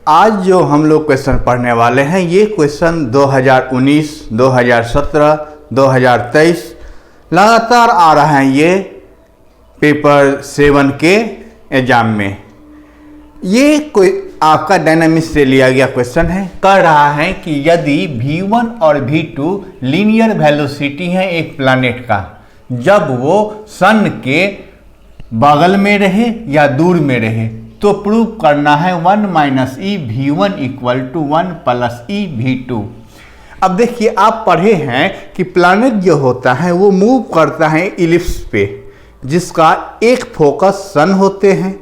आज जो हम लोग क्वेश्चन पढ़ने वाले हैं ये क्वेश्चन 2019, 2017, 2023 लगातार आ रहा है ये पेपर 7 के एग्जाम में। ये कोई आपका डायनामिक्स से लिया गया क्वेश्चन है। कह रहा है कि यदि V1 और V2 लीनियर वेलोसिटी है एक प्लैनेट का, जब वो सन के बगल में रहे या दूर में रहे, तो प्रूव करना है 1 minus E V1 equal to 1 plus E V2। अब देखिए, आप पढ़े हैं कि प्लैनेट जो होता है वो मूव करता है इलिप्स पे, जिसका एक फोकस सन होते हैं।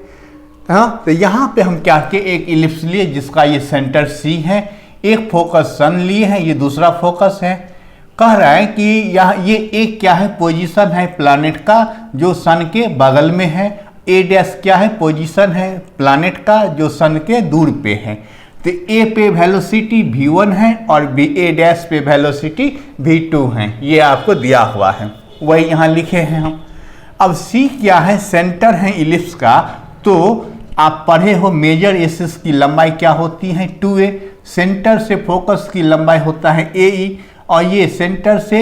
हाँ, तो यहाँ पे हम क्या किए, एक इलिप्स लिए जिसका ये सेंटर C है, एक फोकस सन लिए हैं, ये दूसरा फोकस है। कह रहा है कि यहाँ ये एक क्या है, पोजीशन है प्लैनेट का जो सन के बगल में है। ए डैश क्या है, पोजीशन है प्लैनेट का जो सन के दूर पे है। तो ए पे वेलोसिटी V1 है और ए डैश पे वेलोसिटी V2 है। ये आपको दिया हुआ है, वही यहाँ लिखे हैं हम। अब C क्या है, सेंटर है इलिप्स का। तो आप पढ़े हो मेजर एक्सिस की लंबाई क्या होती है, 2a। सेंटर से फोकस की लंबाई होता है AE, और ये सेंटर से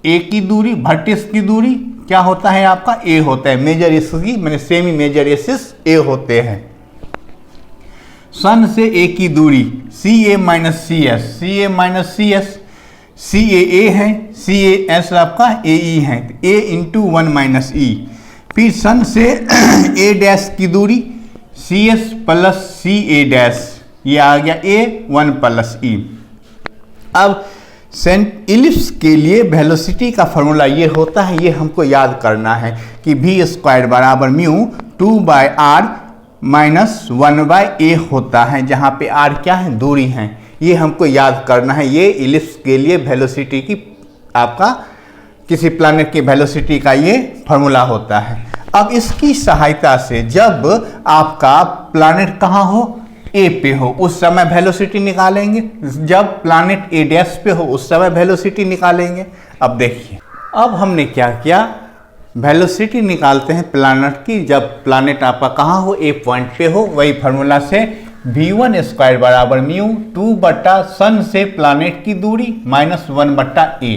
A की दूरी, वर्टेक्स की दूरी क्या होता है आपका, A होता है। मेजर एक्सिस की मैंने सेमी मेजर एक्सिस A होते हैं। सन से A की दूरी CA minus CS, CA minus CS, CAA है, CAS आपका AE है, A इंटू 1 माइनस E। फिर सन से A डैश की दूरी CS प्लस CA डैश, ये आ गया A 1 प्लस E। अब इलिप्स के लिए वेलोसिटी का फॉर्मूला ये होता है, ये हमको याद करना है कि V स्क्वायर बराबर म्यू 2/r माइनस 1/a होता है, जहाँ पे r क्या है, दूरी है। ये हमको याद करना है। ये इलिप्स के लिए वेलोसिटी की आपका किसी प्लैनेट की वेलोसिटी का ये फॉर्मूला होता है। अब इसकी सहायता से जब आपका प्लैनेट कहाँ हो, ए पे हो, उस समय वेलोसिटी निकालेंगे। जब प्लैनेट ए डैश पे हो उस समय वेलोसिटी निकालेंगे। अब देखिए, अब हमने क्या किया, वेलोसिटी निकालते हैं प्लैनेट की जब प्लैनेट आपका कहाँ हो, ए पॉइंट पे हो। वही फार्मूला से V1 स्क्वायर बराबर म्यू 2 बटा सन से प्लैनेट की दूरी माइनस 1 बटा ए।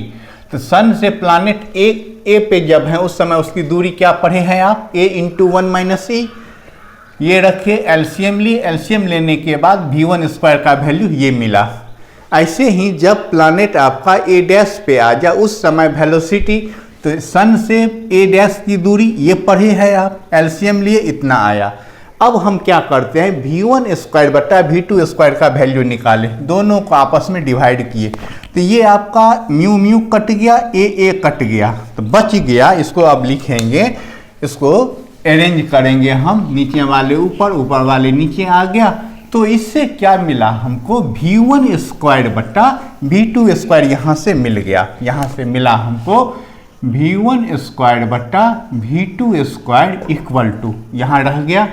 तो सन से प्लैनेट ए पे जब है उस समय उसकी दूरी क्या पढ़े हैं आप, A इंटू 1 माइनस ई। ये रखिए, एलसीएम लिए, एलसीएम लेने के बाद V1 स्क्वायर का वैल्यू ये मिला। ऐसे ही जब प्लैनेट आपका ए डैश पे आ जाए उस समय वेलोसिटी, तो सन से ए डैश की दूरी ये पढ़े है आप, एलसीएम लिए, इतना आया। अब हम क्या करते हैं, V1 स्क्वायर बटा V2 स्क्वायर का वैल्यू निकाले, दोनों को आपस में डिवाइड किए। तो ये आपका म्यू म्यू कट गया, ए कट गया, तो बच गया। इसको अब लिखेंगे, इसको अरेंज करेंगे हम, नीचे वाले ऊपर, ऊपर वाले नीचे आ गया। तो इससे क्या मिला हमको, V1 स्क्वायर बटा V2 स्क्वायर यहाँ से मिल गया। यहाँ से मिला हमको V1 स्क्वायर बटा V2 स्क्वायर इक्वल टू, यहाँ रह गया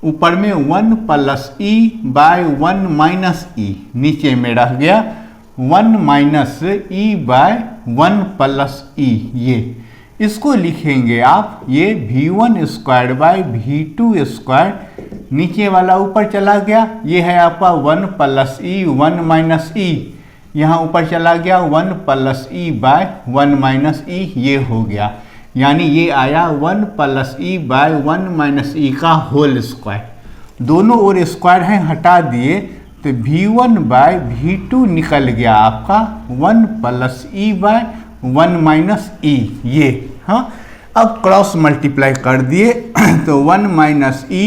ऊपर में 1 plus E by 1 minus E, नीचे में रह गया 1 minus E by 1 plus E। ये इसको लिखेंगे आप, ये V1 square by V2 square, नीचे वाला ऊपर चला गया, ये है आपका 1 प्लस E 1 माइनस E, यहाँ ऊपर चला गया 1 plus E by 1 minus E, ये हो गया। यानी ये आया 1 plus E by 1 minus E का होल स्क्वायर। दोनों ओर स्क्वायर हैं, हटा दिए, तो V1 बाय V2 निकल गया आपका 1 plus E by 1 minus E, ये। हाँ, अब क्रॉस मल्टीप्लाई कर दिए तो 1 minus E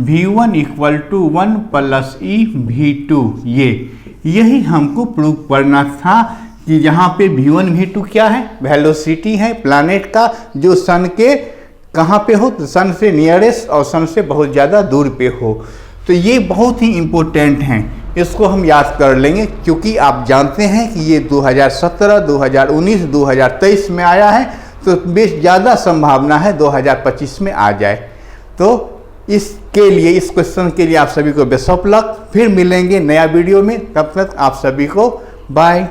V1 equal to 1 plus E V2। यही हमको प्रूव करना था कि यहाँ पे V1 V2 क्या है, वेलोसिटी है प्लैनेट का जो सन के कहाँ पे हो, तो सन से नियरेस्ट और सन से बहुत ज़्यादा दूर पे हो। तो ये बहुत ही इम्पोर्टेंट हैं, इसको हम याद कर लेंगे, क्योंकि आप जानते हैं कि ये 2017, 2019, 2023 में आया है, तो बेश ज़्यादा संभावना है 2025 में आ जाए। तो इसके लिए, इस क्वेश्चन के लिए आप सभी को बेस्ट ऑफ लक। फिर मिलेंगे नया वीडियो में, तब तक आप सभी को बाय।